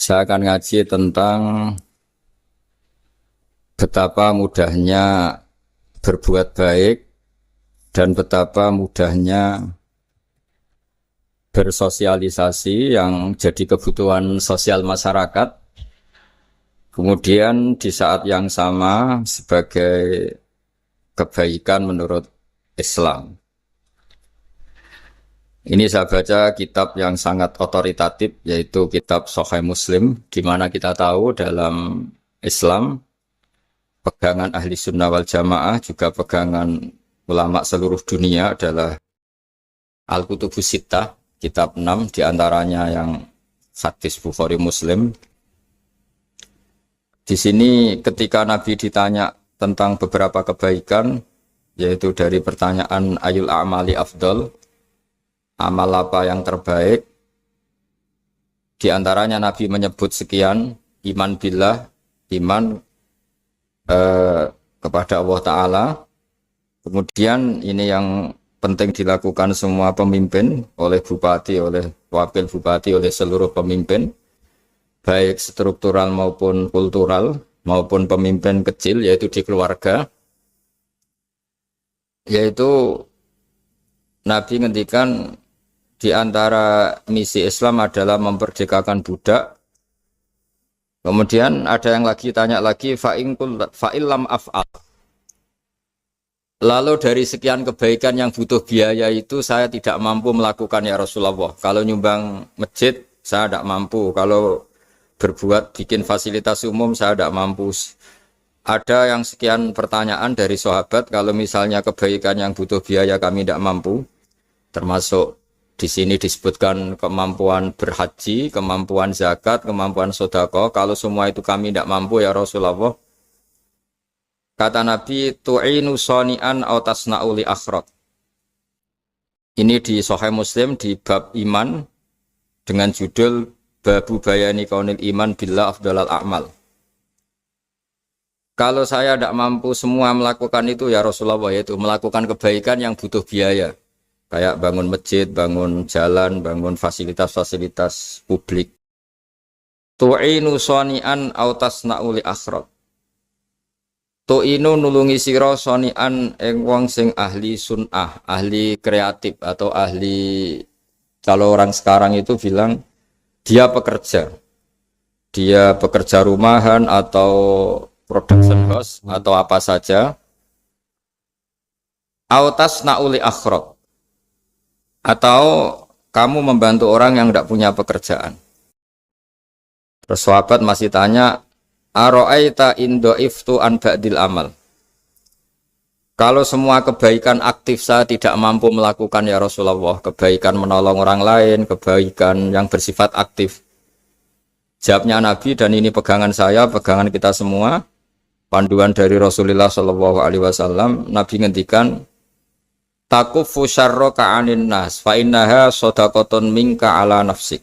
Saya akan ngaji tentang betapa mudahnya berbuat baik dan betapa mudahnya bersosialisasi yang jadi kebutuhan sosial masyarakat. Kemudian di saat yang sama sebagai kebaikan menurut Islam. Ini saya baca kitab yang sangat otoritatif, yaitu kitab Sahih Muslim, di mana kita tahu dalam Islam pegangan ahli sunnah wal jamaah, juga pegangan ulama seluruh dunia adalah Al-Kutubus Sittah, kitab 6, diantaranya yang hadis Bukhari Muslim. Di sini ketika Nabi ditanya tentang beberapa kebaikan, yaitu dari pertanyaan Ayul A'mali Afdol, amal apa yang terbaik, diantaranya Nabi menyebut sekian: iman billah, iman kepada Allah Ta'ala. Kemudian ini yang penting dilakukan semua pemimpin, oleh bupati, oleh wakil bupati, oleh seluruh pemimpin, baik struktural maupun kultural, maupun pemimpin kecil, yaitu di keluarga. Yaitu Nabi ngendikan di antara misi Islam adalah memerdekakan budak. Kemudian ada yang lagi tanya lagi, fa'illam af'al. Lalu dari sekian kebaikan yang butuh biaya itu saya tidak mampu melakukan ya Rasulullah. Kalau nyumbang masjid saya tidak mampu. Kalau berbuat bikin fasilitas umum saya tidak mampu. Ada yang sekian pertanyaan dari sahabat, kalau misalnya kebaikan yang butuh biaya kami tidak mampu, termasuk di sini disebutkan kemampuan berhaji, kemampuan zakat, kemampuan sedekah. Kalau semua itu kami tidak mampu ya Rasulullah. Kata Nabi, tu'inu shani'an aw tasna'u li akhrat. Ini di Sahih Muslim di bab iman dengan judul Babu bayani kaunil iman billah afdalal a'mal. Kalau saya tidak mampu semua melakukan itu ya Rasulullah, yaitu melakukan kebaikan yang butuh biaya. Kayak bangun masjid, bangun jalan, bangun fasilitas-fasilitas publik. Tu'inu shani'an aw tasna'u li akhrat. Tu'inu nulungi sira shani'an ing wong sing ahli sun'ah, ahli kreatif, atau ahli, kalau orang sekarang itu bilang dia pekerja. Dia pekerja rumahan atau production house atau apa saja. Aw tasna'u li akhrat. Atau kamu membantu orang yang tidak punya pekerjaan. Terus sahabat masih tanya, aro'aita indo'iftu an ba'dil amal. Kalau semua kebaikan aktif saya tidak mampu melakukan ya Rasulullah, kebaikan menolong orang lain, kebaikan yang bersifat aktif. Jawabnya Nabi, dan ini pegangan saya, pegangan kita semua, panduan dari Rasulullah SAW, Nabi ngendikan, takufu syarroka anin nas fa innaha shadaqatun minka ala nafsik.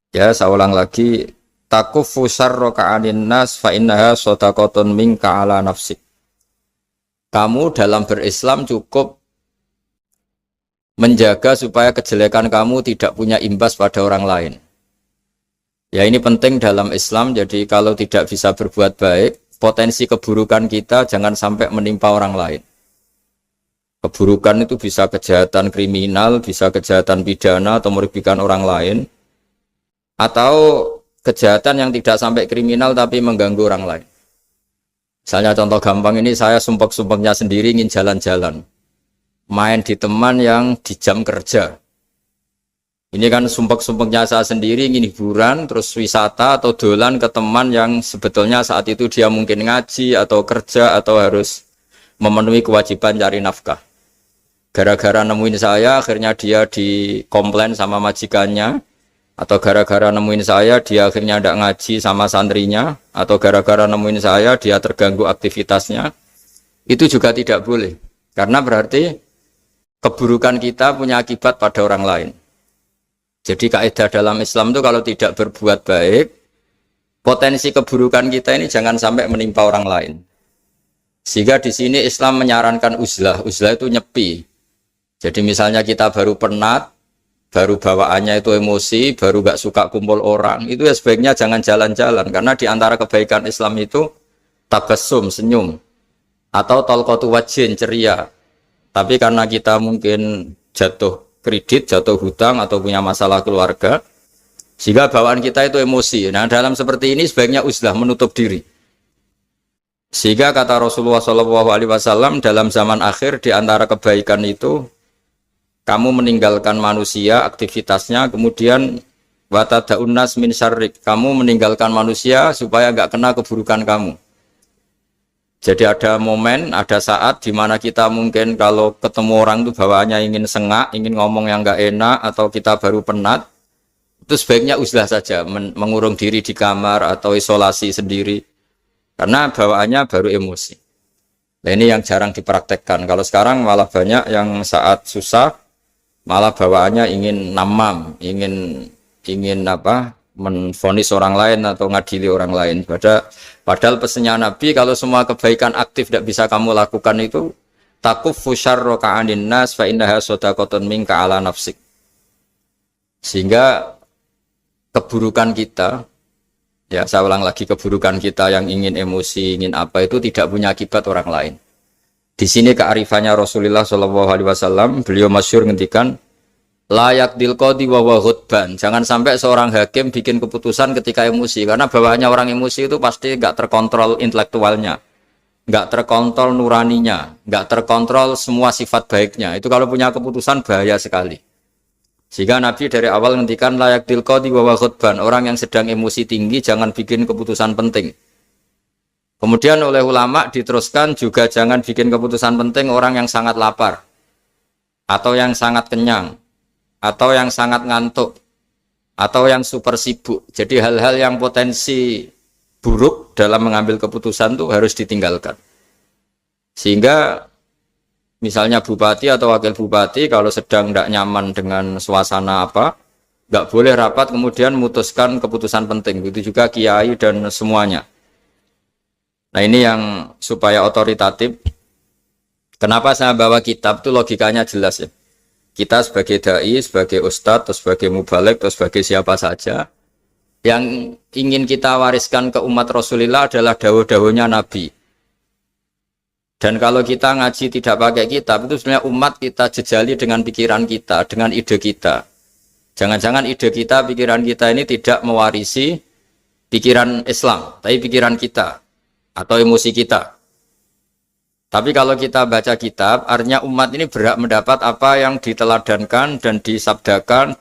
Ya, saya ulang lagi, takufu syarroka anin nas fa innaha shadaqatun minka ala nafsik. Kamu dalam berislam cukup menjaga supaya kejelekan kamu tidak punya imbas pada orang lain. Ya, ini penting dalam Islam. Jadi kalau tidak bisa berbuat baik, potensi keburukan kita jangan sampai menimpa orang lain. Keburukan itu bisa kejahatan kriminal, bisa kejahatan pidana atau merugikan orang lain, atau kejahatan yang tidak sampai kriminal tapi mengganggu orang lain. Misalnya contoh gampang ini, saya sumpek-sumpeknya sendiri ingin jalan-jalan, main di teman yang di jam kerja. Ini kan sumpek-sumpeknya saya sendiri ingin hiburan, terus wisata atau dolan ke teman yang sebetulnya saat itu dia mungkin ngaji atau kerja atau harus memenuhi kewajiban cari nafkah. Gara-gara nemuin saya, akhirnya dia dikomplain sama majikannya, atau gara-gara nemuin saya, dia akhirnya tidak ngaji sama santrinya, atau gara-gara nemuin saya, dia terganggu aktivitasnya. Itu juga tidak boleh, karena berarti keburukan kita punya akibat pada orang lain. Jadi kaidah dalam Islam itu kalau tidak berbuat baik, potensi keburukan kita ini jangan sampai menimpa orang lain. Sehingga di sini Islam menyarankan uzlah. Uzlah itu nyepi. Jadi misalnya kita baru penat, baru bawaannya itu emosi, baru gak suka kumpul orang, itu ya sebaiknya jangan jalan-jalan, karena di antara kebaikan Islam itu tabassum, senyum, atau talqatu wajhin, ceria. Tapi karena kita mungkin jatuh kredit, jatuh hutang, atau punya masalah keluarga, sehingga bawaan kita itu emosi. Nah, dalam seperti ini sebaiknya uzlah, menutup diri. Sehingga kata Rasulullah SAW dalam zaman akhir, di antara kebaikan itu kamu meninggalkan manusia, aktivitasnya, kemudian watadaun nas min syarrik, kamu meninggalkan manusia supaya nggak kena keburukan kamu. Jadi ada momen, ada saat di mana kita mungkin kalau ketemu orang itu bawaannya ingin sengak, ingin ngomong yang nggak enak, atau kita baru penat, itu sebaiknya uzlah saja, mengurung diri di kamar atau isolasi sendiri, karena bawaannya baru emosi. Nah, ini yang jarang dipraktekkan. Kalau sekarang malah banyak yang saat susah malah bawaannya ingin namam, ingin apa, menvonis orang lain atau ngadili orang lain. Padahal pesannya Nabi, kalau semua kebaikan aktif tidak bisa kamu lakukan itu, takuffu syarra ka'anin nas fa innaha shadaqatun minka ala nafsik. Sehingga keburukan kita, ya saya ulang lagi, keburukan kita yang ingin emosi, ingin apa, itu tidak punya akibat orang lain. Di sini kearifannya Rasulullah SAW, beliau masyhur ngendikan, layak dilqadi wa ghadban. Jangan sampai seorang hakim bikin keputusan ketika emosi, karena bawaannya orang emosi itu pasti nggak terkontrol intelektualnya, nggak terkontrol nuraninya, nggak terkontrol semua sifat baiknya. Itu kalau punya keputusan bahaya sekali. Sehingga Nabi dari awal ngendikan layak dilqadi wa ghadban. Orang yang sedang emosi tinggi jangan bikin keputusan penting. Kemudian oleh ulama diteruskan juga jangan bikin keputusan penting orang yang sangat lapar, atau yang sangat kenyang, atau yang sangat ngantuk, atau yang super sibuk. Jadi hal-hal yang potensi buruk dalam mengambil keputusan itu harus ditinggalkan. Sehingga misalnya bupati atau wakil bupati kalau sedang tidak nyaman dengan suasana apa, nggak boleh rapat kemudian memutuskan keputusan penting. Begitu juga kiai dan semuanya. Nah, ini yang supaya otoritatif. Kenapa saya bawa kitab itu logikanya jelas ya. Kita sebagai dai, sebagai ustadz, atau sebagai mubalek, atau sebagai siapa saja, yang ingin kita wariskan ke umat Rasulullah adalah dawuh-dawuhnya Nabi. Dan kalau kita ngaji tidak pakai kitab, itu sebenarnya umat kita jejali dengan pikiran kita, dengan ide kita. Jangan-jangan ide kita, pikiran kita ini tidak mewarisi pikiran Islam, tapi pikiran kita atau emosi kita. Tapi kalau kita baca kitab, artinya umat ini berhak mendapat apa yang diteladankan dan disabdakan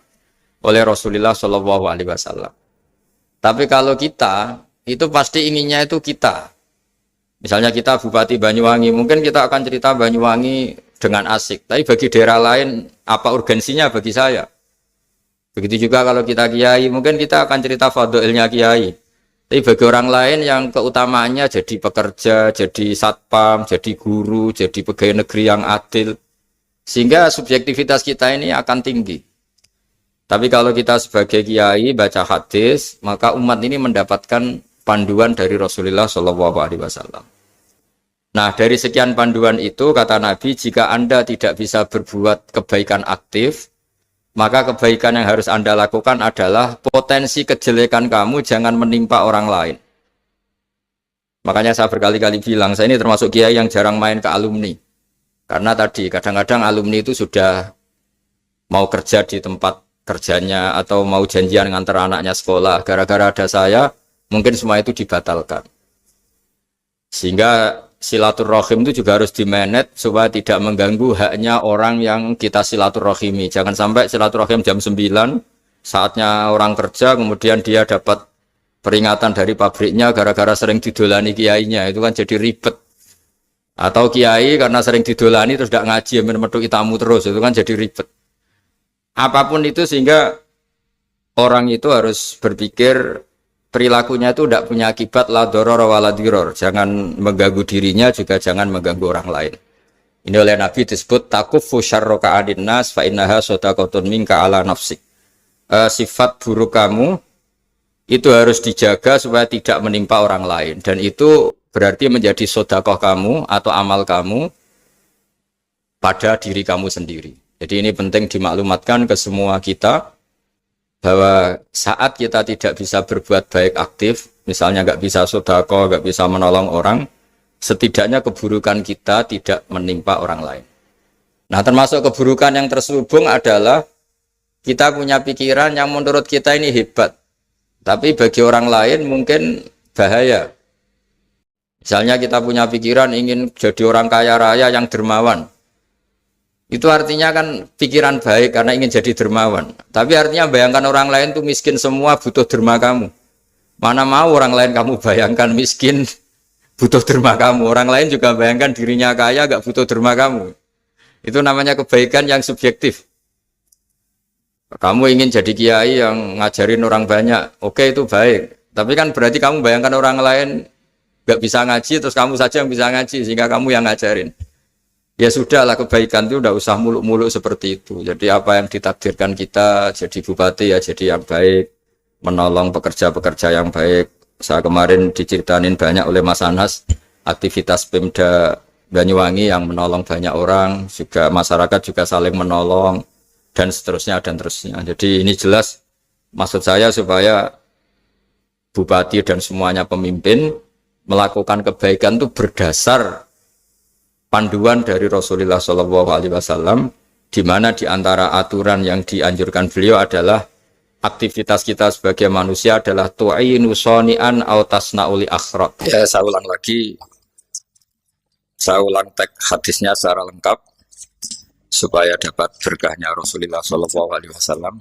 oleh Rasulullah SAW. Tapi kalau kita, itu pasti inginnya itu kita. Misalnya kita Bupati Banyuwangi, mungkin kita akan cerita Banyuwangi dengan asik. Tapi bagi daerah lain, apa urgensinya bagi saya? Begitu juga kalau kita kiai, mungkin kita akan cerita fadhilnya kiai. Tapi bagi orang lain yang keutamaannya jadi pekerja, jadi satpam, jadi guru, jadi pegawai negeri yang adil. Sehingga subjektivitas kita ini akan tinggi. Tapi kalau kita sebagai kiai baca hadis, maka umat ini mendapatkan panduan dari Rasulullah SAW. Nah, dari sekian panduan itu, kata Nabi, jika Anda tidak bisa berbuat kebaikan aktif, maka kebaikan yang harus Anda lakukan adalah potensi kejelekan kamu jangan menimpa orang lain. Makanya saya berkali-kali bilang, saya ini termasuk kiai yang jarang main ke alumni. Karena tadi, kadang-kadang alumni itu sudah mau kerja di tempat kerjanya, atau mau janjian ngantar anaknya sekolah. Gara-gara ada saya, mungkin semua itu dibatalkan. Sehingga silaturahim itu juga harus dimanage supaya tidak mengganggu haknya orang yang kita silaturahimi. Jangan sampai silaturahim jam 9, saatnya orang kerja, kemudian dia dapat peringatan dari pabriknya gara-gara sering didolani kiainya. Itu kan jadi ribet. Atau kiai karena sering didolani terus tidak ngaji, memetuki tamu terus, itu kan jadi ribet. Apapun itu, sehingga orang itu harus berpikir perilakunya itu tidak punya akibat la doror wa la diror. Jangan mengganggu dirinya, juga jangan mengganggu orang lain. Ini oleh Nabi disebut takuffu syarra ka'adin nas fa innaha shadaqatun minka ala nafsik. Sifat buruk kamu itu harus dijaga supaya tidak menimpa orang lain, dan itu berarti menjadi sedekah kamu atau amal kamu pada diri kamu sendiri. Jadi ini penting dimaklumatkan ke semua kita bahwa saat kita tidak bisa berbuat baik aktif, misalnya nggak bisa sedekah, nggak bisa menolong orang, setidaknya keburukan kita tidak menimpa orang lain. Nah, termasuk keburukan yang terselubung adalah kita punya pikiran yang menurut kita ini hebat, tapi bagi orang lain mungkin bahaya. Misalnya kita punya pikiran ingin jadi orang kaya raya yang dermawan. Itu artinya kan pikiran baik karena ingin jadi dermawan. Tapi artinya bayangkan orang lain tuh miskin semua butuh derma kamu. Mana mau orang lain kamu bayangkan miskin butuh derma kamu. Orang lain juga bayangkan dirinya kaya gak butuh derma kamu. Itu namanya kebaikan yang subjektif. Kamu ingin jadi kiai yang ngajarin orang banyak. Oke, itu baik. Tapi kan berarti kamu bayangkan orang lain gak bisa ngaji terus kamu saja yang bisa ngaji sehingga kamu yang ngajarin. Ya sudahlah, kebaikan itu udah usah muluk-muluk seperti itu. Jadi apa yang ditakdirkan kita jadi bupati ya jadi yang baik, menolong pekerja-pekerja yang baik. Saya kemarin diceritain banyak oleh Mas Anas aktivitas Pemda Banyuwangi yang menolong banyak orang, juga masyarakat juga saling menolong dan seterusnya dan terusnya. Jadi ini jelas maksud saya supaya bupati dan semuanya pemimpin melakukan kebaikan itu berdasar panduan dari Rasulullah SAW, di mana di antara aturan yang dianjurkan beliau adalah aktivitas kita sebagai manusia adalah tu'inu soni'an au tasna'uli akhraq. Ya, saya ulang lagi, saya ulang teks hadisnya secara lengkap supaya dapat berkahnya Rasulullah SAW.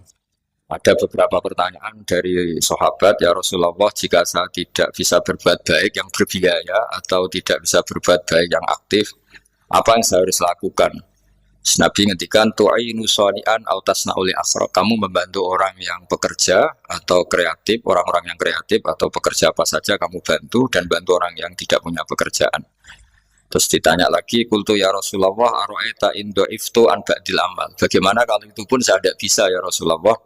Ada beberapa pertanyaan dari sahabat, ya Rasulullah, jika saya tidak bisa berbuat baik yang berbiaya atau tidak bisa berbuat baik yang aktif, apa yang saya harus lakukan? Nabi ngendikan tu'inu shani'an aw tasna'ul asra. Kamu membantu orang yang bekerja atau kreatif, orang-orang yang kreatif atau pekerja apa saja kamu bantu dan bantu orang yang tidak punya pekerjaan. Terus ditanya lagi, qultu ya Rasulullah ara'aita in du'iftu an ba'dil amal. Bagaimana kalau itu pun saya tidak bisa ya Rasulullah?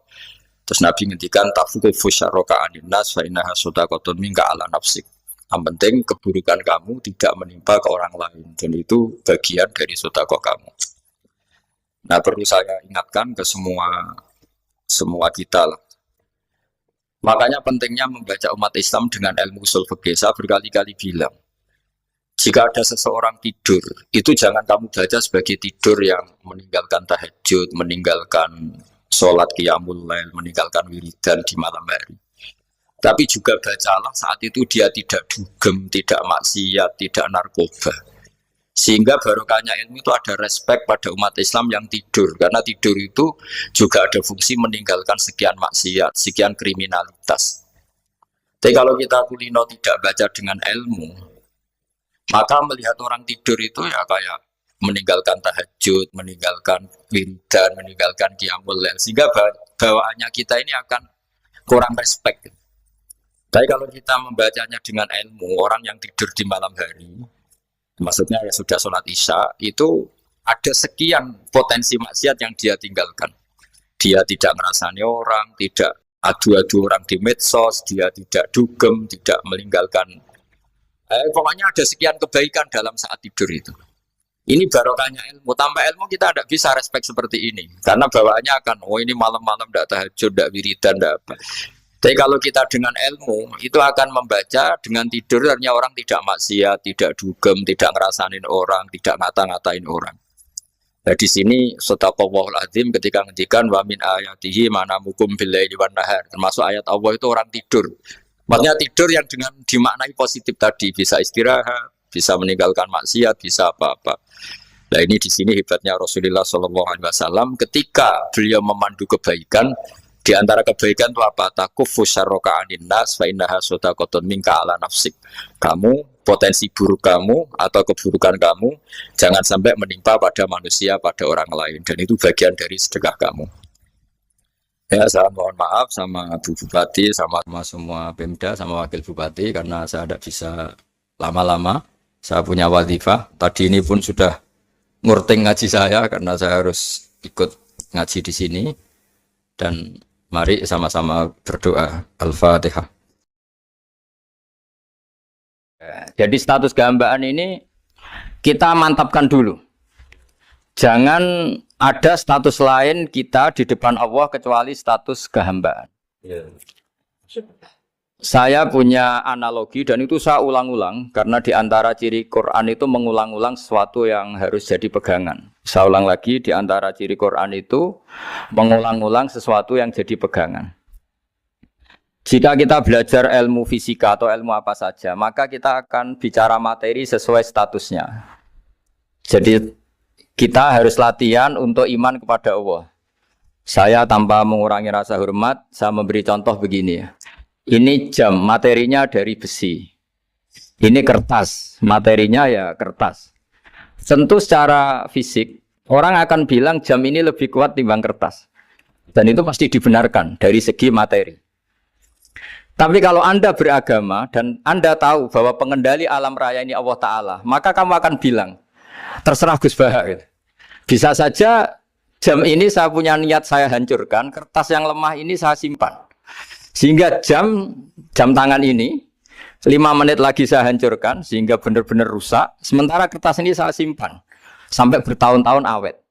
Terus Nabi ngendikan tafukufu syarraka anin nas fa innaha shadaqatun minka ala nafsik. Yang penting keburukan kamu tidak menimpa ke orang lain dan itu bagian dari sedekah kamu. Nah, perlu saya ingatkan ke semua kita lah. Makanya pentingnya membaca umat Islam dengan ilmu usul fikih. Saya berkali-kali bilang, jika ada seseorang tidur, itu jangan kamu baca sebagai tidur yang meninggalkan tahajud, meninggalkan sholat qiyamul lail, meninggalkan wiridan di malam hari. Tapi juga bacalah saat itu dia tidak dugem, tidak maksiat, tidak narkoba. Sehingga barokahnya ilmu itu ada respek pada umat Islam yang tidur. Karena tidur itu juga ada fungsi meninggalkan sekian maksiat, sekian kriminalitas. Tapi kalau kita kulino tidak baca dengan ilmu, maka melihat orang tidur itu ya kayak meninggalkan tahajud, meninggalkan wiridan, meninggalkan qiyamul lail. Sehingga bawaannya kita ini akan kurang respek. Tapi kalau kita membacanya dengan ilmu, orang yang tidur di malam hari, maksudnya ya sudah sholat isya, itu ada sekian potensi maksiat yang dia tinggalkan. Dia tidak ngerasani orang, tidak adu-adu orang di medsos, dia tidak dugem, tidak meninggalkan. Pokoknya ada sekian kebaikan dalam saat tidur itu. Ini barokahnya ilmu. Tanpa ilmu kita tidak bisa respek seperti ini. Karena bawaannya akan, oh ini malam-malam tidak tahajud, tidak wiridan, tidak apa. Tapi kalau kita dengan ilmu, itu akan membaca dengan tidur, artinya orang tidak maksiat, tidak dugem, tidak ngerasain orang, tidak ngata-ngatain orang. Nah di sini sadaqallahul azim ketika ngendikan wa min ayatihi manamukum billaili wan nahar. Termasuk ayat Allah itu orang tidur. Maksudnya tidur yang dengan dimaknai positif tadi, bisa istirahat, bisa meninggalkan maksiat, bisa apa-apa. Nah ini di sini hebatnya Rasulullah SAW ketika beliau memandu kebaikan. Di antara kebaikan itu apa? Takufu syarroka anin nas fa innaha shadaqatun minka ala nafsik. Kamu, potensi buruk kamu atau keburukan kamu jangan sampai menimpa pada manusia, pada orang lain. Dan itu bagian dari sedekah kamu. Ya, saya mohon maaf sama Bu Bupati, sama semua Pemda, sama Wakil Bupati karena saya tidak bisa lama-lama. Saya punya wadifah. Tadi ini pun sudah ngurting ngaji saya karena saya harus ikut ngaji di sini. Dan mari sama-sama berdoa. Al-Fatihah. Jadi status kehambaan ini kita mantapkan dulu. Jangan ada status lain kita di depan Allah kecuali status kehambaan. Saya punya analogi dan itu saya ulang-ulang karena di antara ciri Quran itu mengulang-ulang sesuatu yang harus jadi pegangan. Saya ulang lagi, di antara ciri Quran itu mengulang-ulang sesuatu yang jadi pegangan. Jika kita belajar ilmu fisika atau ilmu apa saja, maka kita akan bicara materi sesuai statusnya. Jadi kita harus latihan untuk iman kepada Allah. Saya tanpa mengurangi rasa hormat, saya memberi contoh begini ya. Ini jam, materinya dari besi. Ini kertas, materinya ya kertas. Tentu secara fisik, orang akan bilang jam ini lebih kuat timbang kertas. Dan itu pasti dibenarkan dari segi materi. Tapi kalau Anda beragama dan Anda tahu bahwa pengendali alam raya ini Allah Ta'ala, maka kamu akan bilang, terserah Gus Baha. Gitu. Bisa saja jam ini saya punya niat saya hancurkan, kertas yang lemah ini saya simpan. Sehingga jam tangan ini 5 menit lagi saya hancurkan sehingga benar-benar rusak. Sementara kertas ini saya simpan sampai bertahun-tahun awet.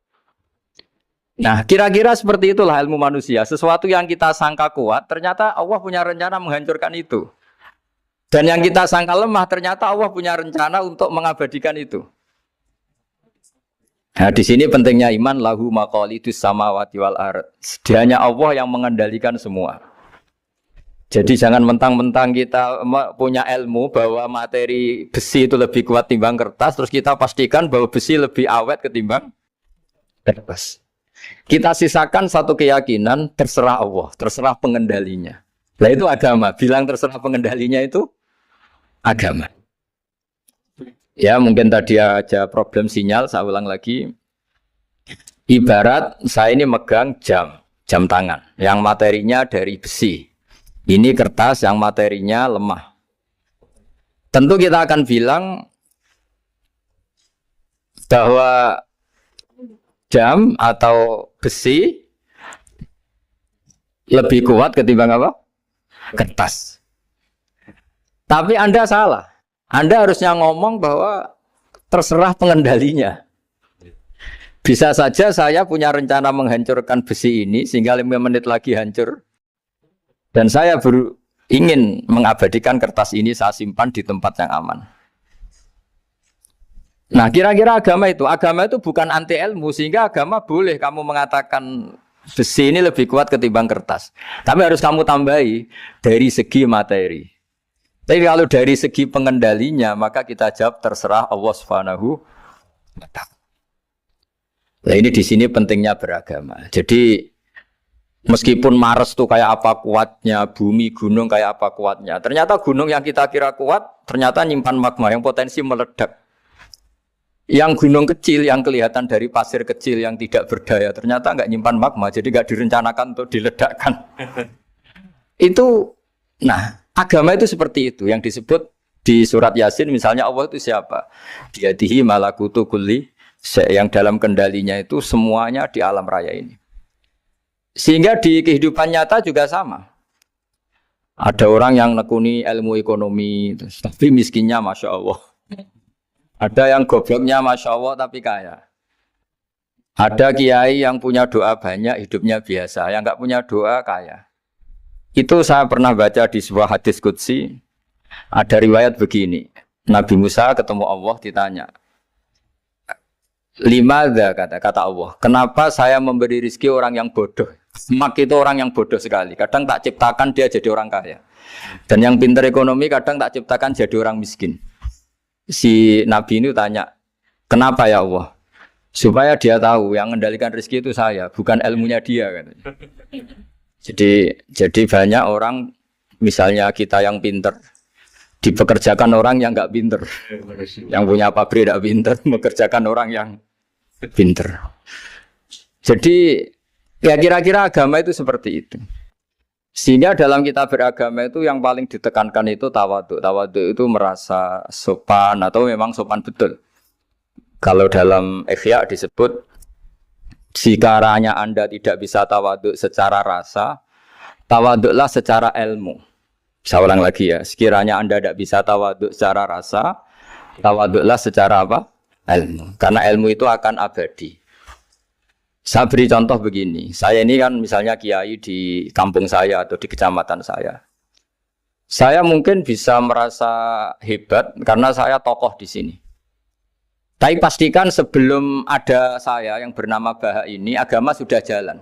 Nah, kira-kira seperti itulah ilmu manusia. Sesuatu yang kita sangka kuat, ternyata Allah punya rencana menghancurkan itu. Dan yang kita sangka lemah, ternyata Allah punya rencana untuk mengabadikan itu. Nah, di sini pentingnya iman, lahu maqalidus samawati wal ardh. Hanya Allah yang mengendalikan semua. Jadi jangan mentang-mentang kita punya ilmu bahwa materi besi itu lebih kuat timbang kertas, terus kita pastikan bahwa besi lebih awet ketimbang kertas. Kita sisakan satu keyakinan, terserah Allah, terserah pengendalinya. Nah itu agama, bilang terserah pengendalinya itu agama. Ya mungkin tadi aja problem sinyal, saya ulang lagi. Ibarat saya ini megang jam tangan, yang materinya dari besi. Ini kertas yang materinya lemah. Tentu kita akan bilang bahwa jam atau besi lebih kuat ketimbang apa? Kertas. Tapi Anda salah. Anda harusnya ngomong bahwa terserah pengendalinya. Bisa saja saya punya rencana menghancurkan besi ini sehingga 5 menit lagi hancur. Dan saya ingin mengabadikan kertas ini saya simpan di tempat yang aman. Nah kira-kira agama itu bukan anti ilmu. Sehingga agama boleh kamu mengatakan besi ini lebih kuat ketimbang kertas. Tapi harus kamu tambahi dari segi materi. Tapi kalau dari segi pengendalinya maka kita jawab terserah Allah Subhanahu wa ta'ala. Nah ini di sini pentingnya beragama. Jadi meskipun Mars tuh kayak apa kuatnya, bumi, gunung kayak apa kuatnya. Ternyata gunung yang kita kira kuat, ternyata nyimpan magma yang potensi meledak. Yang gunung kecil, yang kelihatan dari pasir kecil yang tidak berdaya, ternyata nggak nyimpan magma, jadi nggak direncanakan untuk diledakkan. Itu, nah agama itu seperti itu, yang disebut di surat Yasin misalnya Allah itu siapa? Biyadihi malakutu kulli, yang dalam kendalinya itu semuanya di alam raya ini. Sehingga di kehidupan nyata juga sama. Ada orang yang nekuni ilmu ekonomi, tapi miskinnya Masya Allah. Ada yang gobloknya Masya Allah tapi kaya. Ada kiai yang punya doa banyak, hidupnya biasa. Yang nggak punya doa kaya. Itu saya pernah baca di sebuah hadis qudsi. Ada riwayat begini. Nabi Musa ketemu Allah ditanya. Limadza kata Allah. Kenapa saya memberi rezeki orang yang bodoh? Mak itu orang yang bodoh sekali. Kadang tak ciptakan dia jadi orang kaya. Dan yang pintar ekonomi kadang tak ciptakan jadi orang miskin. Si Nabi ini tanya, kenapa ya Allah? Supaya dia tahu yang mengendalikan rezeki itu saya, bukan ilmunya dia. Katanya. Jadi banyak orang, misalnya kita yang pintar, dipekerjakan orang yang nggak pintar. Yang punya pabrik tidak pintar, mengerjakan orang yang pintar. Jadi ya kira-kira agama itu seperti itu. Sehingga dalam kita beragama itu yang paling ditekankan itu tawadhu. Tawadhu itu merasa sopan atau memang sopan betul. Kalau dalam Ihya disebut sekiranya Anda tidak bisa tawadhu secara rasa, tawadhulah secara ilmu. Saya ulang lagi ya, sekiranya Anda tidak bisa tawadhu secara rasa, tawadhulah secara apa? Ilmu. Karena ilmu itu akan abadi. Saya beri contoh begini. Saya ini kan misalnya kiai di kampung saya atau di kecamatan saya. Saya mungkin bisa merasa hebat karena saya tokoh di sini. Tapi pastikan sebelum ada saya yang bernama Baha ini, agama sudah jalan.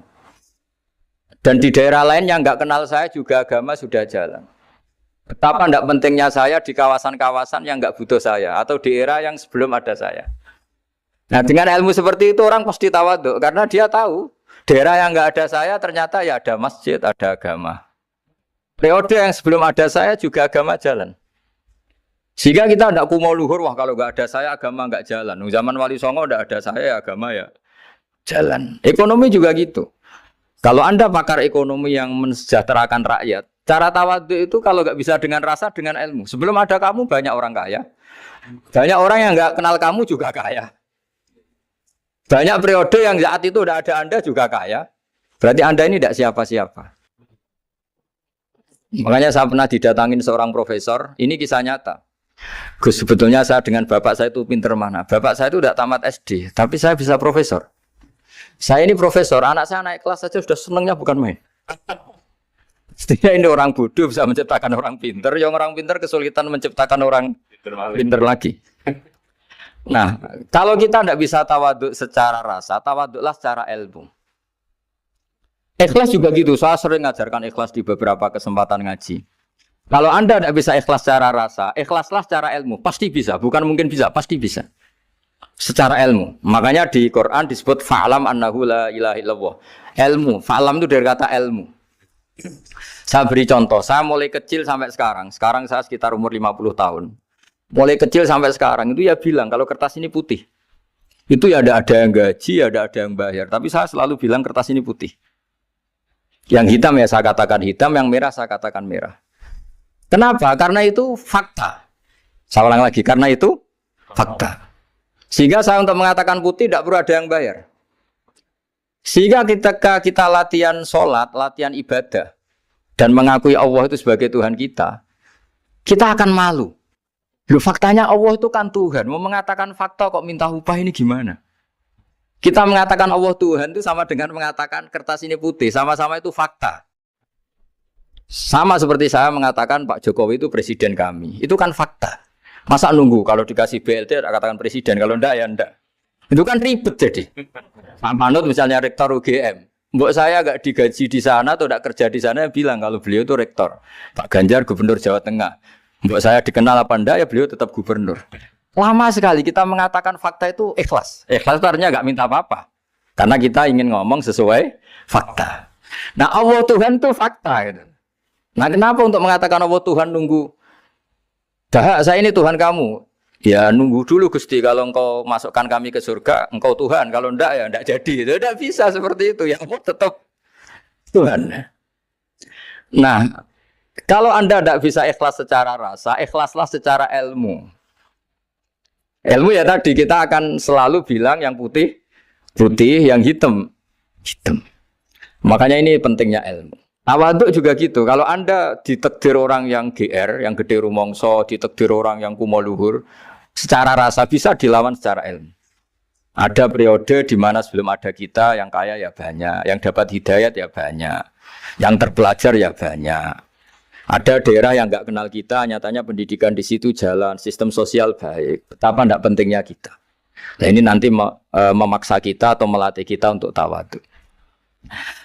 Dan di daerah lain yang nggak kenal saya juga agama sudah jalan. Betapa tidak pentingnya saya di kawasan-kawasan yang nggak butuh saya atau di era yang sebelum ada saya. Nah dengan ilmu seperti itu orang pasti tawaduk karena dia tahu daerah yang nggak ada saya ternyata ya ada masjid, ada agama. Periode yang sebelum ada saya juga agama jalan. Sehingga kita tidak kumo luhur, wah kalau nggak ada saya agama nggak jalan. Zaman Wali Songo tidak ada saya agama ya jalan. Ekonomi juga gitu. Kalau Anda pakar ekonomi yang mensejahterakan rakyat, cara tawaduk itu kalau nggak bisa dengan rasa, dengan ilmu. Sebelum ada kamu banyak orang kaya. Banyak orang yang nggak kenal kamu juga kaya. Banyak periode yang saat itu udah ada Anda juga kaya. Berarti Anda ini tidak siapa-siapa. Makanya saya pernah didatangin seorang profesor, ini kisah nyata. Gus, sebetulnya saya dengan bapak saya itu pinter mana? Bapak saya itu tidak tamat SD, tapi saya bisa profesor. Saya ini profesor, anak saya naik kelas saja sudah senangnya bukan main. Setidaknya ini orang bodoh bisa menciptakan orang pinter, yang orang pinter kesulitan menciptakan orang pinter lagi. Nah, kalau kita tidak bisa tawaduk secara rasa, tawaduklah secara ilmu. Ikhlas juga gitu, saya sering ngajarkan ikhlas di beberapa kesempatan ngaji. Kalau Anda tidak bisa ikhlas secara rasa, ikhlaslah secara ilmu, pasti bisa, bukan mungkin bisa, pasti bisa. Secara ilmu, makanya di Quran disebut fa'lam annahu la ilaha illallah. Ilmu, fa'lam itu dari kata ilmu. Saya beri contoh, saya mulai kecil sampai sekarang saya sekitar umur 50 tahun. Mulai kecil sampai sekarang itu ya bilang kalau kertas ini putih. Itu ya ada yang gaji, ada yang bayar. Tapi saya selalu bilang kertas ini putih. Yang hitam ya saya katakan hitam, yang merah saya katakan merah. Kenapa? Karena itu fakta. Saya ulang lagi, karena itu fakta. Sehingga saya untuk mengatakan putih tidak perlu ada yang bayar. Sehingga ketika kita latihan sholat, latihan ibadah, dan mengakui Allah itu sebagai Tuhan kita akan malu. Loh, faktanya Allah itu kan Tuhan. Mau mengatakan fakta kok minta upah ini gimana? Kita mengatakan Allah Tuhan itu sama dengan mengatakan kertas ini putih. Sama-sama itu fakta. Sama seperti saya mengatakan Pak Jokowi itu presiden kami. Itu kan fakta. Masa nunggu kalau dikasih BLT katakan presiden. Kalau enggak ya enggak. Itu kan ribet jadi. Pak Manut misalnya rektor UGM. Mbok saya agak digaji di sana atau enggak kerja di sana bilang kalau beliau itu rektor. Pak Ganjar gubernur Jawa Tengah. Mbok saya dikenal apa enggak ya beliau tetap gubernur. Lama sekali kita mengatakan fakta itu ikhlas. Ikhlas itu artinya enggak minta apa-apa. Karena kita ingin ngomong sesuai fakta. Nah Allah Tuhan itu fakta gitu. Nah kenapa untuk mengatakan Allah Tuhan nunggu? Dah saya ini Tuhan kamu. Ya nunggu dulu Gusti kalau engkau masukkan kami ke surga, engkau Tuhan. Kalau enggak ya enggak jadi. Itu enggak bisa seperti itu. Ya Allah tetap Tuhan. Nah kalau Anda tidak bisa ikhlas secara rasa, ikhlaslah secara ilmu. Ilmu ya tadi kita akan selalu bilang yang putih, putih, yang hitam, hitam. Makanya ini pentingnya ilmu. Tawaduk juga gitu. Kalau Anda ditakdir orang yang GR, yang gede rumongso, ditakdir orang yang kumo luhur, secara rasa bisa dilawan secara ilmu. Ada periode di mana sebelum ada kita, yang kaya ya banyak, yang dapat hidayat ya banyak, yang terpelajar ya banyak. Ada daerah yang nggak kenal kita, nyatanya pendidikan di situ jalan, sistem sosial baik. Betapa tidak pentingnya kita. Nah ini nanti memaksa kita atau melatih kita untuk tawaduk.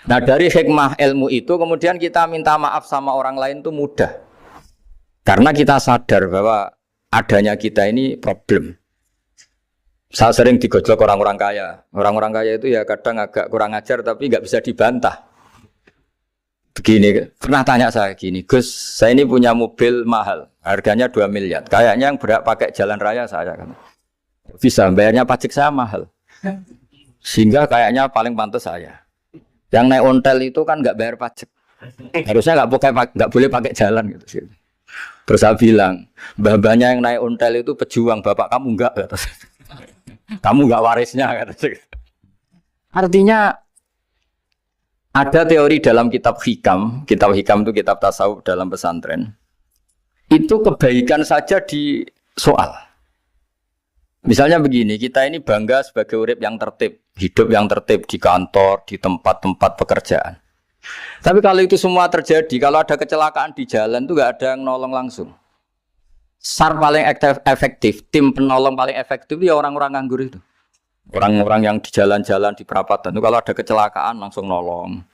Nah dari hikmah ilmu itu kemudian kita minta maaf sama orang lain itu mudah. Karena kita sadar bahwa adanya kita ini problem. Saya sering digojlok orang-orang kaya. Orang-orang kaya itu ya kadang agak kurang ajar tapi nggak bisa dibantah. Begini, pernah tanya saya gini, Gus, saya ini punya mobil mahal, harganya 2 miliar. Kayaknya yang berak pakai jalan raya saya kan. Bisa, bayarnya pajak saya mahal. Sehingga kayaknya paling pantas saya. Yang naik ontel itu kan nggak bayar pajak. Harusnya nggak boleh pakai jalan gitu. Terus saya bilang, mbah-mbahnya yang naik ontel itu pejuang, bapak kamu enggak. Kamu enggak warisnya. Artinya, ada teori dalam kitab hikam itu kitab tasawuf dalam pesantren. Itu kebaikan saja di soal. Misalnya begini, kita ini bangga sebagai urip yang tertib, hidup yang tertib di kantor, di tempat-tempat pekerjaan. Tapi kalau itu semua terjadi, kalau ada kecelakaan di jalan itu nggak ada yang nolong langsung. SAR paling efektif, tim penolong paling efektif ya orang-orang nganggur itu. Orang-orang yang di jalan-jalan di perapatan itu kalau ada kecelakaan langsung nolong.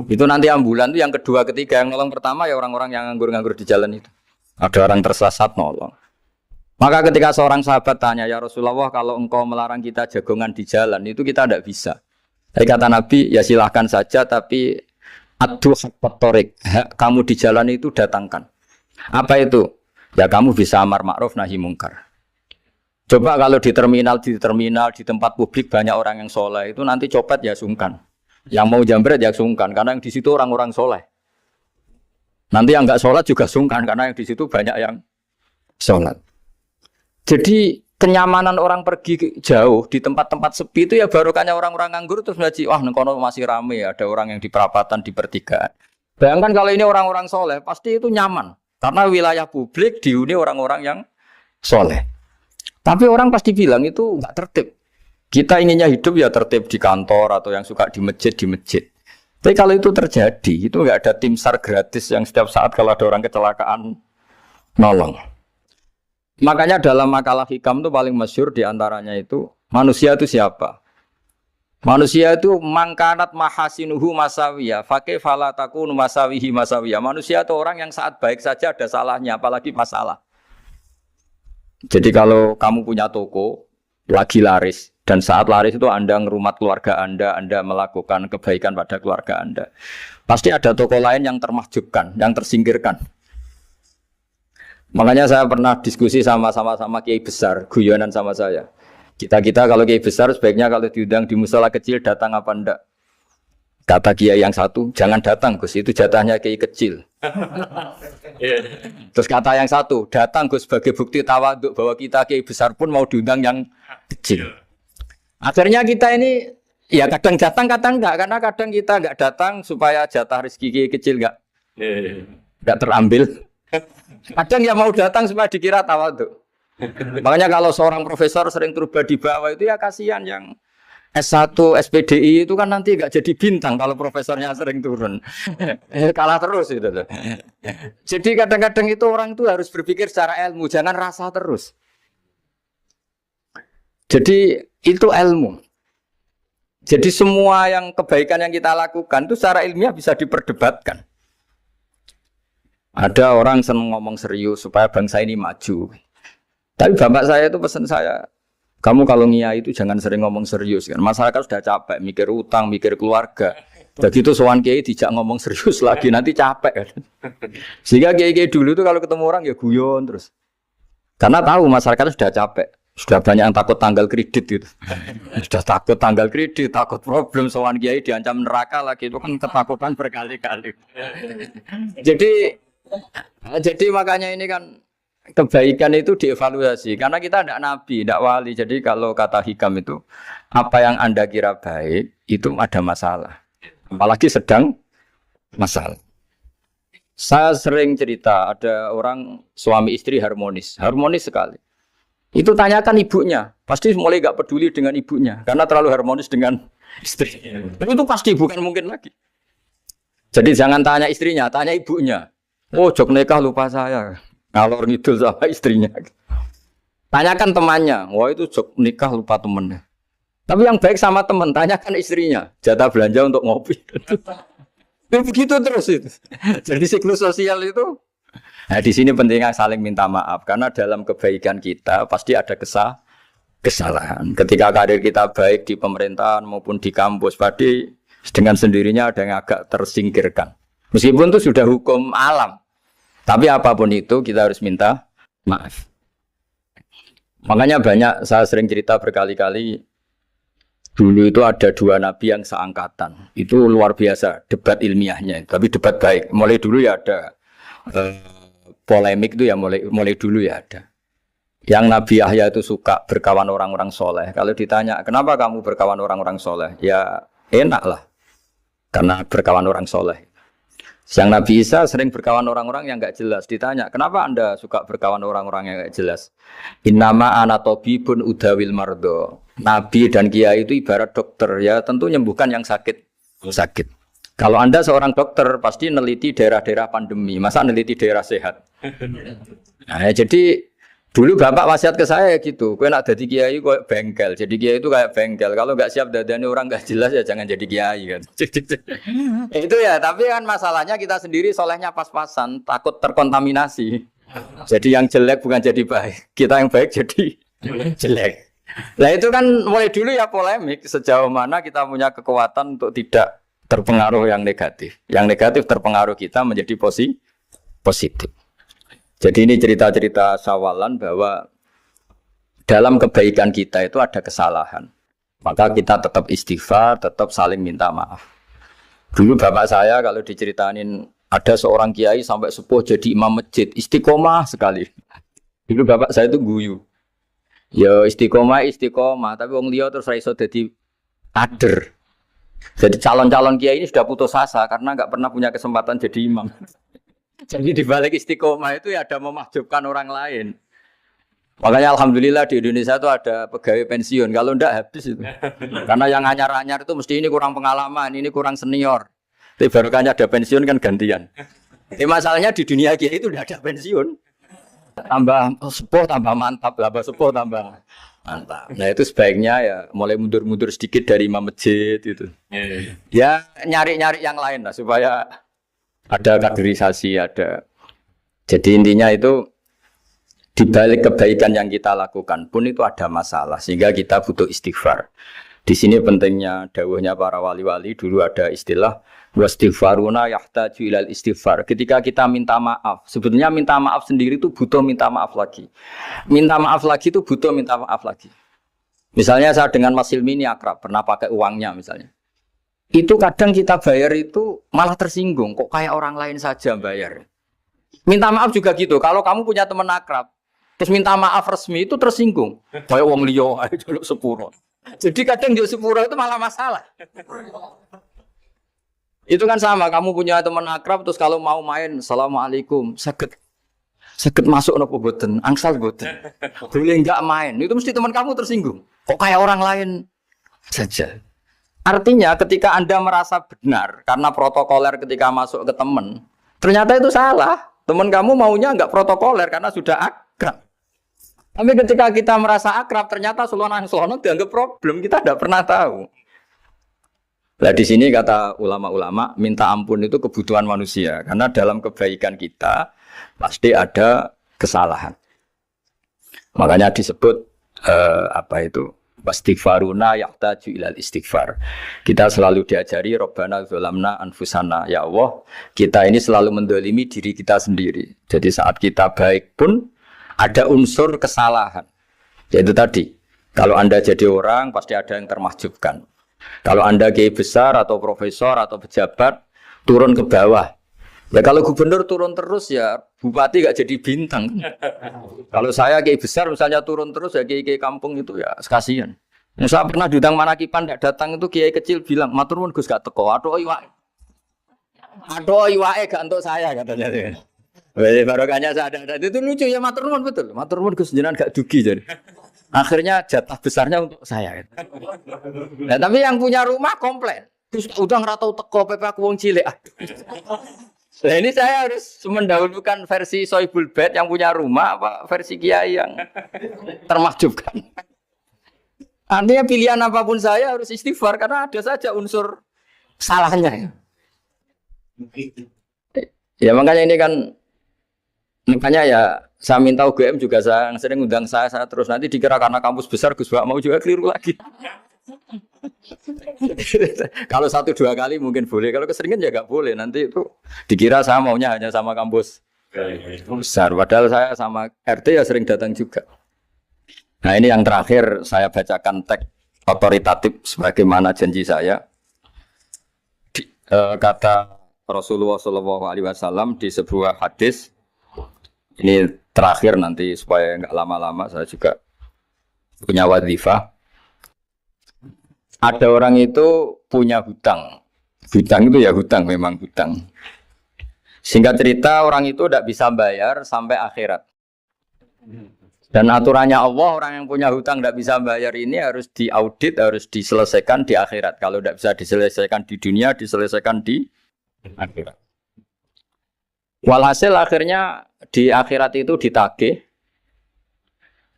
Itu nanti ambulan itu yang kedua, ketiga, yang nolong pertama ya orang-orang yang nganggur-nganggur di jalan itu. Ada orang tersesat nolong. Maka ketika seorang sahabat tanya, ya Rasulullah, kalau engkau melarang kita jagongan di jalan itu kita tidak bisa. Tapi kata Nabi, ya silahkan saja, tapi adu hak torik, kamu di jalan itu datangkan. Apa itu? Ya kamu bisa amar ma'ruf nahi mungkar. Coba kalau di terminal, di tempat publik banyak orang yang soleh, itu nanti copet ya sungkan. Yang mau jambret ya sungkan, karena yang di situ orang-orang soleh. Nanti yang nggak sholat juga sungkan, karena yang di situ banyak yang sholat. Jadi kenyamanan orang pergi jauh di tempat-tempat sepi itu ya barokahnya orang-orang nganggur terus ngaji, wah nengkono masih rame, ada orang yang di perapatan, di pertigaan. Bayangkan kalau ini orang-orang soleh, pasti itu nyaman. Karena wilayah publik dihuni orang-orang yang soleh. Tapi orang pasti bilang itu nggak tertib. Kita inginnya hidup ya tertib di kantor atau yang suka di masjid, di masjid. Tapi kalau itu terjadi, itu nggak ada tim SAR gratis yang setiap saat kalau ada orang kecelakaan nolong. Makanya dalam makalah hikam itu paling masyhur diantaranya itu, manusia itu siapa? Manusia itu mangkanat mahasinuhu masawiyah, fakih falatakun masawihi masawiyah. Manusia itu orang yang saat baik saja ada salahnya, apalagi masalah. Jadi kalau kamu punya toko, lagi laris, dan saat laris itu Anda ngerumat keluarga Anda melakukan kebaikan pada keluarga Anda. Pasti ada toko lain yang termahjubkan, yang tersingkirkan. Makanya saya pernah diskusi sama kiai besar, guyonan sama saya. Kita kalau kiai besar sebaiknya kalau diundang di musala kecil datang apa enggak? Kata kiai yang satu, jangan datang Gus, itu jatahnya kiai kecil. Terus kata yang satu, datang Gus sebagai bukti tawaduk bahwa kita kiai besar pun mau diundang yang kecil. Akhirnya kita ini ya kadang datang kadang enggak, karena kadang kita enggak datang supaya jatah rezeki kiai kecil enggak terambil. Kadang ya mau datang supaya dikira tawaduk. Makanya kalau seorang profesor sering terubah di bawah itu ya kasihan yang S1, SPDI itu kan nanti enggak jadi bintang kalau profesornya sering turun. Kalah terus itu. Jadi kadang-kadang itu orang itu harus berpikir secara ilmu, jangan rasa terus. Jadi itu ilmu. Jadi semua yang kebaikan yang kita lakukan itu secara ilmiah bisa diperdebatkan. Ada orang senang ngomong serius supaya bangsa ini maju. Tapi bapak saya itu pesan saya, kamu kalau ngiyai itu jangan sering ngomong serius kan. Masyarakat sudah capek mikir utang, mikir keluarga. Begitu sowan kiai dijak ngomong serius lagi nanti capek kan. Sehingga kiai dulu itu kalau ketemu orang ya guyon terus. Karena tahu masyarakat sudah capek. Sudah banyak yang takut tanggal kredit gitu. Sudah takut tanggal kredit, takut problem sowan kiai diancam neraka lagi, itu kan ketakutan berkali-kali. Jadi makanya ini kan kebaikan itu dievaluasi karena kita tidak nabi, tidak wali. Jadi kalau kata hikam itu apa yang Anda kira baik itu ada masalah. Apalagi sedang masalah. Saya sering cerita ada orang suami istri harmonis sekali. Itu tanyakan ibunya, pasti mulai gak peduli dengan ibunya karena terlalu harmonis dengan istri. Tapi itu pasti bukan mungkin lagi. Jadi jangan tanya istrinya, tanya ibunya. Oh, jok nikah lupa saya, ngalor ngidul sama istrinya. Tanyakan temannya, wah itu jok nikah lupa temennya. Tapi yang baik sama teman, tanyakan istrinya, jatah belanja untuk ngopi. Begitu terus itu. Jadi siklus sosial itu. Nah, di sini pentingnya saling minta maaf karena dalam kebaikan kita pasti ada kesalahan. Ketika karir kita baik di pemerintahan maupun di kampus, pasti dengan sendirinya ada yang agak tersingkirkan. Meskipun itu sudah hukum alam, tapi apapun itu kita harus minta maaf. Makanya banyak saya sering cerita berkali-kali. Dulu itu ada dua nabi yang seangkatan. Itu luar biasa debat ilmiahnya, tapi debat baik. Mulai dulu ya ada. Polemik itu ya mulai dulu ya ada. Yang Nabi Yahya itu suka berkawan orang-orang soleh. Kalau ditanya kenapa kamu berkawan orang-orang soleh, ya enak lah karena berkawan orang soleh. Yang Nabi Isa sering berkawan orang-orang yang nggak jelas. Ditanya, kenapa Anda suka berkawan orang-orang yang nggak jelas? Innama ana tabibun udawil mardo. Nabi dan kiai itu ibarat dokter, ya tentu menyembuhkan yang sakit. Sakit. Kalau Anda seorang dokter, pasti neliti daerah-daerah pandemi. Masa neliti daerah sehat? Nah, jadi dulu bapak wasiat ke saya gitu. Kau nak jadi kiai kok bengkel. Jadi kiai itu kayak bengkel. Kalau nggak siap dadani orang nggak jelas ya jangan jadi kiai kan. Itu ya. Tapi kan masalahnya kita sendiri solehnya pas-pasan. Takut terkontaminasi. Jadi yang jelek bukan jadi baik. Kita yang baik jadi jelek. Nah itu kan mulai dulu ya polemik. Sejauh mana kita punya kekuatan untuk tidak terpengaruh yang negatif. Yang negatif terpengaruh kita menjadi positif. Jadi ini cerita-cerita sawalan bahwa dalam kebaikan kita itu ada kesalahan. Maka kita tetap istighfar, tetap saling minta maaf. Dulu bapak saya kalau diceritain ada seorang kiai sampai sepuh jadi imam masjid, istiqomah sekali. Dulu bapak saya itu guyu. Ya istiqomah, tapi wong liya terus ra iso dadi kader. Jadi calon-calon kiai ini sudah putus asa karena nggak pernah punya kesempatan jadi imam. Jadi di balik istiqomah itu ya ada memahjubkan orang lain. Makanya alhamdulillah di Indonesia itu ada pegawai pensiun. Kalau enggak habis itu. Karena yang anyar-anyar itu mesti ini kurang pengalaman, ini kurang senior. Tapi barokahnya ada pensiun kan gantian. Tapi masalahnya di dunia kiai itu udah ada pensiun. Tambah sepuh tambah mantap, tambah sepuh tambah mantap. Nah itu sebaiknya ya mulai mundur-mundur sedikit dari imam masjid itu. Ya nyari-nyari yang lain lah supaya ada kaderisasi, ada. Jadi intinya itu di balik kebaikan yang kita lakukan pun itu ada masalah sehingga kita butuh istighfar. Di sini pentingnya dawuhnya para wali-wali dulu ada istilah wastighfaruna yahtaju ilal istighfar. Ketika kita minta maaf, sebetulnya minta maaf sendiri itu butuh minta maaf lagi. Minta maaf lagi itu butuh minta maaf lagi. Misalnya saya dengan Mas Hilmi ini akrab, pernah pakai uangnya misalnya. Itu kadang kita bayar itu malah tersinggung. Kok kayak orang lain saja bayar. Minta maaf juga gitu. Kalau kamu punya teman akrab, terus minta maaf resmi itu tersinggung. Kayak wong liya ae jaluk sepuro. Jadi kadang jaluk sepuro itu malah masalah. Itu kan sama. Kamu punya teman akrab, terus kalau mau main, assalamualaikum, sakit masuk nopo boten, angsal boten. Boleh enggak main? Itu mesti teman kamu tersinggung. Kok kayak orang lain saja. Artinya ketika Anda merasa benar karena protokoler ketika masuk ke teman, ternyata itu salah. Teman kamu maunya enggak protokoler karena sudah akrab. Tapi ketika kita merasa akrab, ternyata selonang-selonang dianggap problem. Kita tidak pernah tahu. Nah di sini kata ulama-ulama, minta ampun itu kebutuhan manusia. Karena dalam kebaikan kita pasti ada kesalahan. Makanya disebut wastighfaruna yahtaju ilal istighfar. Kita selalu diajari Rabbana dzalamna anfusana. Ya Allah, kita ini selalu mendolimi diri kita sendiri. Jadi saat kita baik pun ada unsur kesalahan. Yaitu tadi, kalau Anda jadi orang pasti ada yang termahjubkan. Kalau Anda kiai besar atau profesor atau pejabat turun ke bawah. Ya kalau gubernur turun terus ya bupati gak jadi bintang. Kalau saya kiai besar misalnya turun terus ya kiai kampung itu ya kasihan. Saya pernah diundang Manakipan tidak datang itu kiai kecil bilang matur nuwun Gus gak teko. Aduh iwake gak untuk saya katanya. Barokahnya saya ada. Itu lucu ya matur nuwun betul. Matur nuwun Gus jenengan gak dugi jadi. Akhirnya jatah besarnya untuk saya. Nah, tapi yang punya rumah komplain. Gus udah ngeratau teko PP aku wong cilik. Nah ini saya harus mendahulukan versi Soibul Bed yang punya rumah apa versi Kiai yang termahjubkan. Artinya pilihan apapun saya harus istighfar karena ada saja unsur salahnya. Ya makanya ini kan makanya ya saya minta UGM juga saya sering undang saya terus nanti dikira karena kampus besar Gus Wak mau juga keliru lagi. Kalau 1-2 kali mungkin boleh, kalau keseringan ya nggak boleh. Nanti itu dikira saya maunya hanya sama kampus besar, padahal saya sama RT ya sering datang juga. Nah ini yang terakhir saya bacakan teks otoritatif sebagaimana janji saya. Kata Rasulullah SAW di sebuah hadis. Ini terakhir nanti supaya nggak lama-lama saya juga punya wadhifah. Ada orang itu punya hutang. Hutang itu ya hutang, memang hutang. Singkat cerita orang itu tidak bisa bayar sampai akhirat. Dan aturannya Allah, orang yang punya hutang tidak bisa bayar ini harus diaudit, harus diselesaikan di akhirat. Kalau tidak bisa diselesaikan di dunia, diselesaikan di akhirat. Walhasil akhirnya di akhirat itu ditagih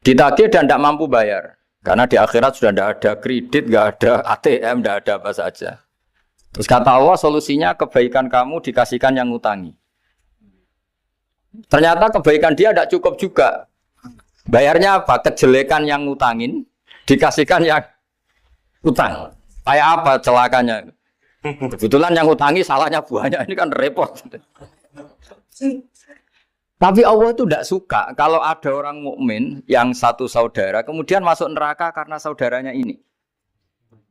dan tidak mampu bayar. Karena di akhirat sudah tidak ada kredit, tidak ada ATM, tidak ada apa saja. Terus kata Allah, solusinya kebaikan kamu dikasihkan yang ngutangi. Ternyata kebaikan dia tidak cukup juga. Bayarnya apa? Kejelekan yang ngutangin dikasihkan yang utang. Kayak apa celakanya? Kebetulan yang ngutangi salahnya buahnya, ini kan repot. Tapi Allah itu tidak suka kalau ada orang mukmin yang satu saudara kemudian masuk neraka karena saudaranya ini.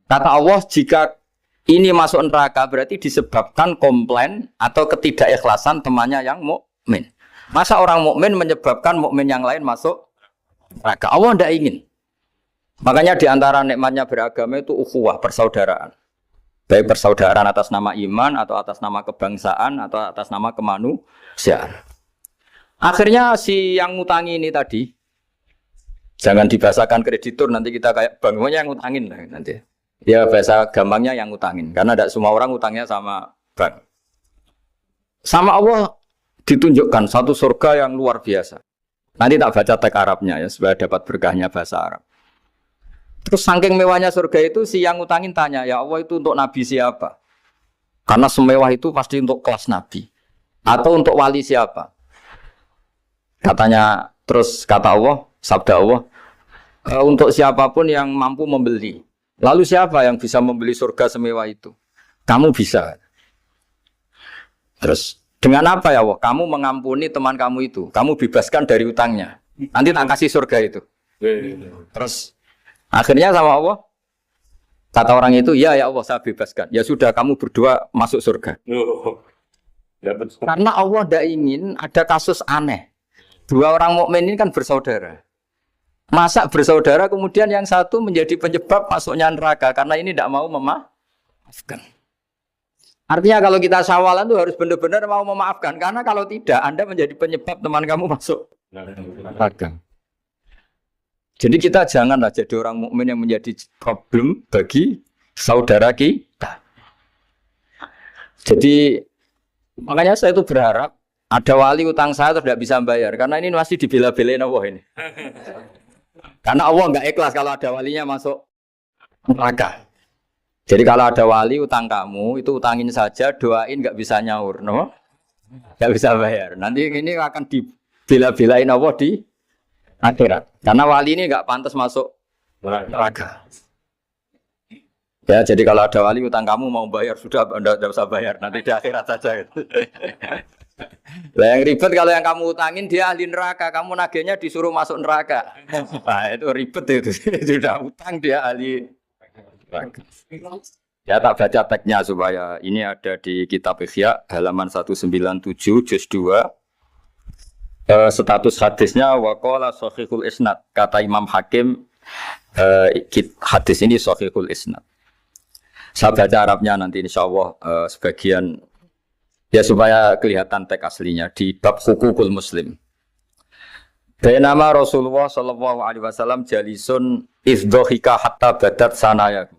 Kata Allah, jika ini masuk neraka berarti disebabkan komplain atau ketidakikhlasan temannya yang mukmin. Masa orang mukmin menyebabkan mukmin yang lain masuk neraka? Allah tidak ingin. Makanya di antara nikmatnya beragama itu ukhuwah, persaudaraan. Baik persaudaraan atas nama iman atau atas nama kebangsaan atau atas nama kemanusiaan. Akhirnya si yang ngutangi ini tadi, jangan dibahasakan kreditur, nanti kita kayak bangunnya yang ngutangin nanti. Ya bahasa gampangnya yang ngutangin, karena tidak semua orang ngutangnya sama bank. Sama Allah ditunjukkan satu surga yang luar biasa. Nanti tak baca teks Arabnya ya, supaya dapat berkahnya bahasa Arab. Terus saking mewahnya surga itu, si yang ngutangin tanya, ya Allah itu untuk nabi siapa? Karena semewah itu pasti untuk kelas nabi. Atau untuk wali siapa? Katanya, terus kata Allah, sabda Allah, untuk siapapun yang mampu membeli. Lalu siapa yang bisa membeli surga semewah itu? Kamu bisa. Terus, dengan apa ya Allah? Kamu mengampuni teman kamu itu. Kamu bebaskan dari utangnya. Nanti tak kasih surga itu. Terus, akhirnya sama Allah, kata orang itu, ya Allah saya bebaskan. Ya sudah, kamu berdua masuk surga. Karena Allah tidak ingin ada kasus aneh. Dua orang mukmin ini kan bersaudara. Masa bersaudara kemudian yang satu menjadi penyebab masuknya neraka karena ini tidak mau memaafkan. Artinya kalau kita syawalan itu harus benar-benar mau memaafkan, karena kalau tidak Anda menjadi penyebab teman kamu masuk neraka. Jadi kita janganlah jadi orang mukmin yang menjadi problem bagi saudara kita. Jadi makanya saya itu berharap ada wali utang saya tidak bisa bayar, karena ini masih dibela-belain Allah ini. Karena Allah nggak ikhlas kalau ada walinya masuk neraka. Jadi kalau ada wali utang kamu, itu utangin saja, doain nggak bisa nyaur, no? Nggak bisa bayar. Nanti ini akan dibela-belain Allah di akhirat. Karena wali ini nggak pantas masuk neraka. Ya, jadi kalau ada wali utang kamu mau bayar, sudah Anda tidak usah bayar, nanti di akhirat saja. Lah yang ribet kalau yang kamu utangin dia ahli neraka, kamu nagihnya disuruh masuk neraka. Nah, itu ribet itu. Sudah utang dia ahli neraka. Ya tak baca teksnya supaya ini ada di kitab Ihya halaman 197 juz 2. Status hadisnya waqala shahihul isnad. Kata Imam Hakim hadis ini shahihul isnad. Saya baca Arabnya nanti insyaallah sebagian ya supaya kelihatan teks aslinya di bab hukukul muslim. Bainama Rasulullah sallallahu alaihi wasallam jalisun izdhika hatta badat sanayahu.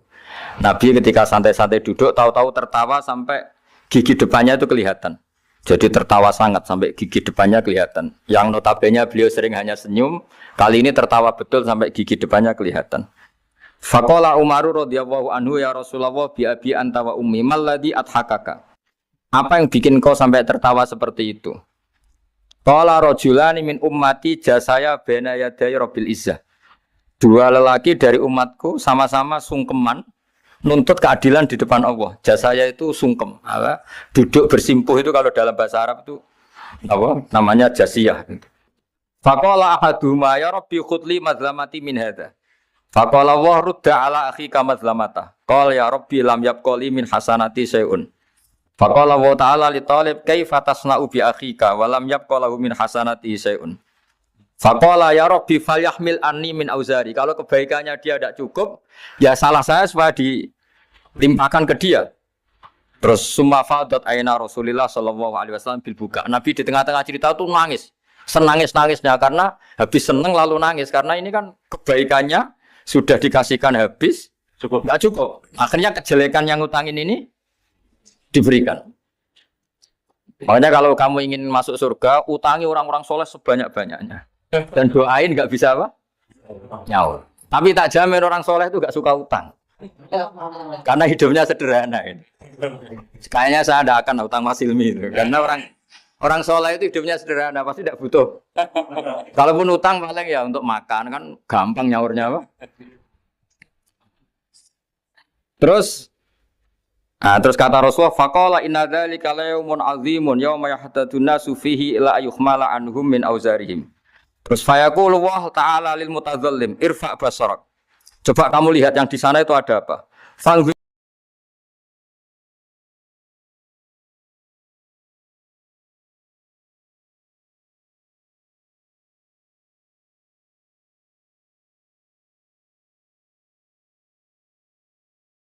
Nabi ketika santai-santai duduk tahu-tahu tertawa sampai gigi depannya itu kelihatan. Jadi tertawa sangat sampai gigi depannya kelihatan. Yang notabene beliau sering hanya senyum, kali ini tertawa betul sampai gigi depannya kelihatan. Faqala Umar radhiyallahu anhu ya Rasulullah bi abi anta wa ummi malladhi adhakaka. Apa yang bikin kau sampai tertawa seperti itu? Qala rajulani min ummati jasaya baina yaday rabbil izzah. Dua lelaki dari umatku sama-sama sungkeman nuntut keadilan di depan Allah. Jasaya itu sungkem, duduk bersimpuh itu kalau dalam bahasa Arab itu apa? Namanya jasiyah. Faqala ahaduhuma ya rabbi khudli madlamati min hadza. Faqala wa rudda ala akhika madlamata. Qala ya rabbi lam yabqali min hasanati syai'un. Faqala wa ta'ala li talib kaifa tasna'u bi akhika wa lam yabqa lahu min hasanati syai'un. Faqala ya rabbi falyahmil anni min auzari. Kalau kebaikannya dia tidak cukup, ya salah saya supaya dilimpahkan ke dia. Terus summa fadat aina Rasulillah sallallahu alaihi wasallam bil buka. Nabi di tengah-tengah cerita tuh nangis. Senangis-nangisnya karena habis seneng lalu nangis karena ini kan kebaikannya sudah dikasihkan habis cukup enggak cukup. Akhirnya kejelekan yang utangin ini diberikan. Makanya kalau kamu ingin masuk surga, utangi orang-orang soleh sebanyak-banyaknya. Dan doain nggak bisa apa? Nyaur. Tapi tak jamin orang soleh itu nggak suka utang. Karena hidupnya sederhana ini. Kayaknya saya tidak akan utang Mas Ilmi itu. Karena orang soleh itu hidupnya sederhana, pasti tidak butuh. Kalaupun utang paling ya untuk makan kan gampang nyaurnya apa? Terus kata Rasulullah, faqala inna dzalika layaumun azimun yauma yahtadun nasu fihi ila yuhmala anhum min auzarihim. Terus fayaqulu wa ta'ala lil mutadzallim irfa basarak. Coba kamu lihat yang di sana itu ada apa?